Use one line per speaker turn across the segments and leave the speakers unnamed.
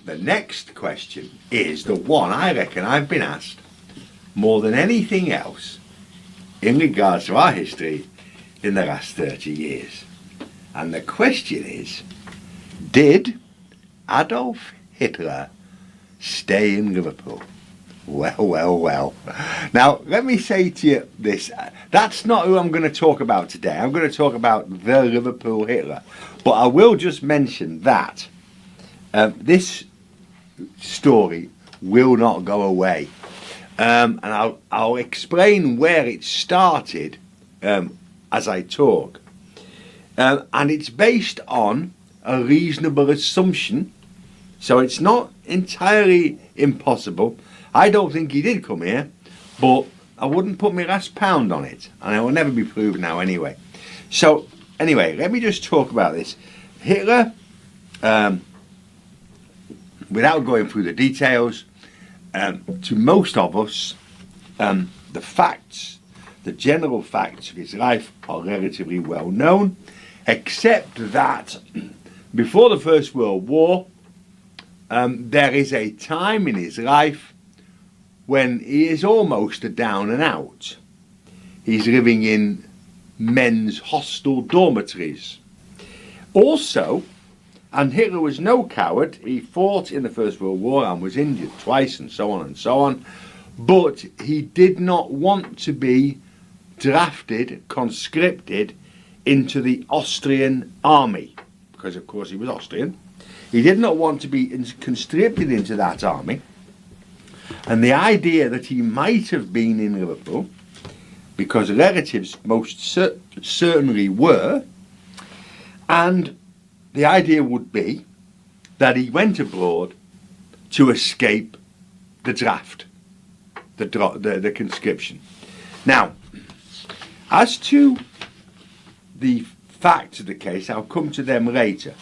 the next question is the one I reckon I've been asked more than anything else in regards to our history in the last 30 years. And the question is, did Adolf Hitler stay in Liverpool? Well. Now, let me say to you this. That's not who I'm going to talk about today. I'm going to talk about the Liverpool Hitler. But I will just mention that this story will not go away. And I'll explain where it started as I talk. And it's based on a reasonable assumption. So it's not entirely impossible. I don't think he did come here, but I wouldn't put my last pound on it. And it will never be proven now anyway. So, anyway, let me just talk about this. Hitler, without going through the details, to most of us, the facts, the general facts of his life are relatively well known, except that before the First World War, there is a time in his life when he is almost a down and out. He's living in men's hostel dormitories. Also, and Hitler was no coward, he fought in the First World War and was injured twice and so on, but he did not want to be drafted, conscripted into the Austrian army, because of course he was Austrian. He did not want to be conscripted into that army, and the idea that he might have been in Liverpool, because relatives most certainly were, and the idea would be that he went abroad to escape the draft, the conscription. Now, as to the facts of the case, I'll come to them later.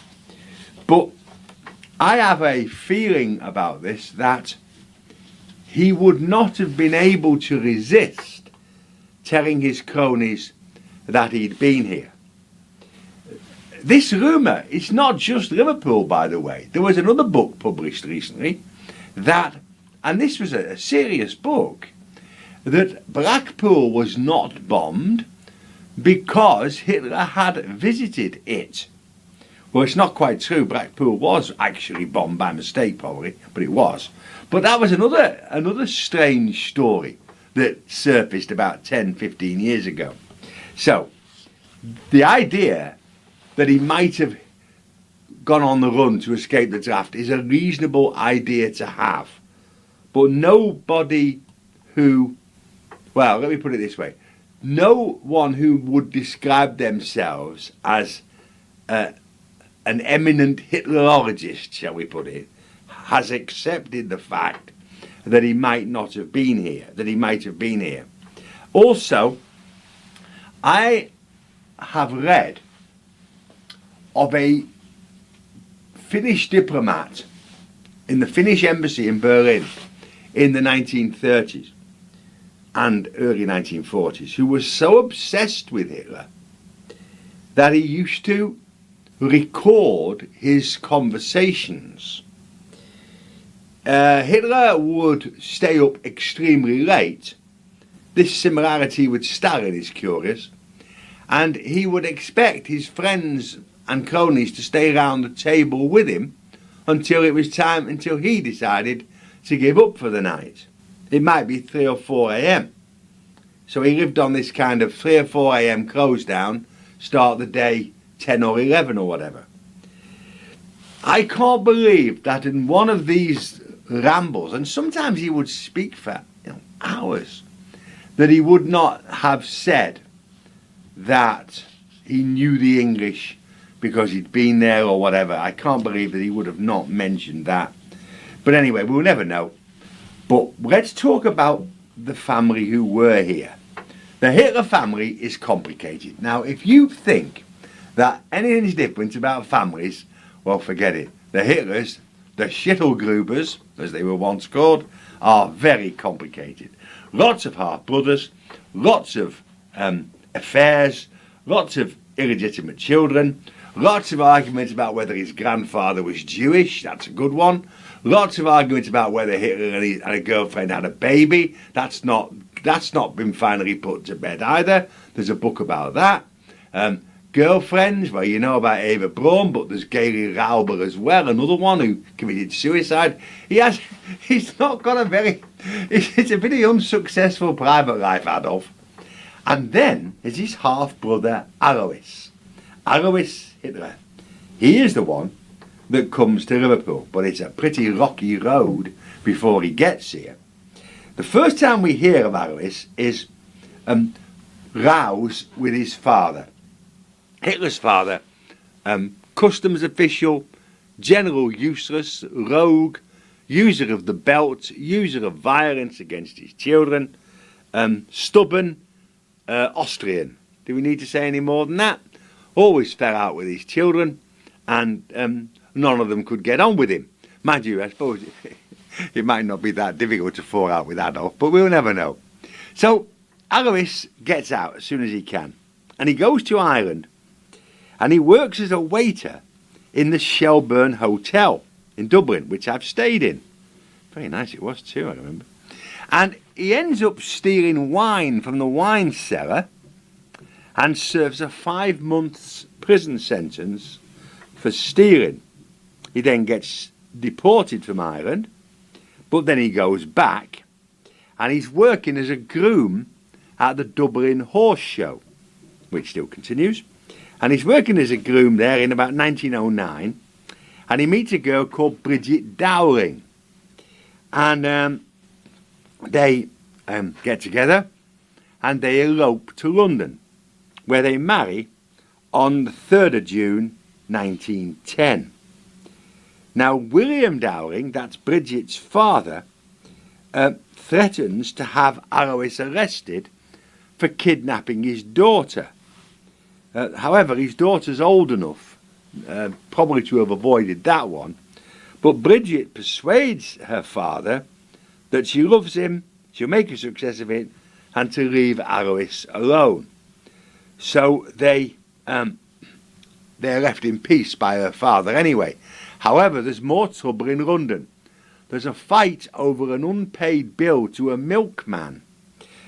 But I have a feeling about this that he would not have been able to resist telling his cronies that he'd been here. This rumour is not just Liverpool, by the way. There was another book published recently that, and this was a serious book, that Blackpool was not bombed because Hitler had visited it. Well, it's not quite true. Blackpool was actually bombed by mistake, probably, but it was. But that was another strange story that surfaced about 10, 15 years ago. So, the idea that he might have gone on the run to escape the draft is a reasonable idea to have. But nobody who, well, let me put it this way. No one who would describe themselves as an eminent Hitlerologist, shall we put it, has accepted the fact that he might not have been here, that he might have been here. Also, I have read of a Finnish diplomat in the Finnish embassy in Berlin in the 1930s and early 1940s who was so obsessed with Hitler that he used to record his conversations. Hitler would stay up extremely late. This similarity with Stalin is curious. And he would expect his friends and cronies to stay around the table with him until it was time, until he decided to give up for the night. It might be 3 or 4 a.m. So he lived on this kind of 3 or 4 a.m. close down, start the day 10 or 11 or whatever. I can't believe that in one of these rambles, and sometimes he would speak for hours, that he would not have said that he knew the English because he'd been there or whatever. I can't believe that he would have not mentioned that. But anyway, we'll never know. But let's talk about the family who were here. The Hitler family is complicated. Now, if you think that anything is different about families, well, forget it. The Hitlers, the Schittelgrubers, as they were once called, are very complicated. Lots of half-brothers, lots of affairs, lots of illegitimate children, Lots of arguments about whether his grandfather was Jewish. That's a good one. Lots of arguments about whether Hitler and a girlfriend had a baby. That's not been finally put to bed either. There's a book about that. Girlfriends, well, you know about Eva Braun, but there's Gary Rauber as well, another one who committed suicide. He's not got it's a pretty unsuccessful private life, Adolf. And then there's his half-brother, Alois. Alois Hitler. He is the one that comes to Liverpool, but it's a pretty rocky road before he gets here. The first time we hear of Alois is rows with his father. Hitler's father, customs official, general useless, rogue, user of the belt, user of violence against his children, stubborn, Austrian. Do we need to say any more than that? Always fell out with his children, and none of them could get on with him. Mind you, I suppose it might not be that difficult to fall out with Adolf, but we'll never know. So Alois gets out as soon as he can, and he goes to Ireland, and he works as a waiter in the Shelburne Hotel in Dublin, which I've stayed in. Very nice it was too, I remember. And he ends up stealing wine from the wine cellar and serves a 5 months prison sentence for stealing. He then gets deported from Ireland, but then he goes back and he's working as a groom at the Dublin Horse Show, which still continues. And he's working as a groom there in about 1909, and he meets a girl called Bridget Dowling. And they get together and they elope to London, where they marry on the 3rd of June 1910. Now, William Dowling, that's Bridget's father, threatens to have Alois arrested for kidnapping his daughter. However, his daughter's old enough, probably to have avoided that one, but Bridget persuades her father that she loves him, she'll make a success of it, and to leave Alois alone. So they're left in peace by her father anyway. However, there's more trouble in London. There's a fight over an unpaid bill to a milkman.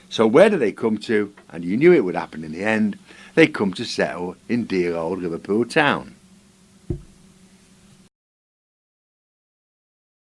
So where do they come to? And you knew it would happen in the end. They come to settle in dear old Liverpool town.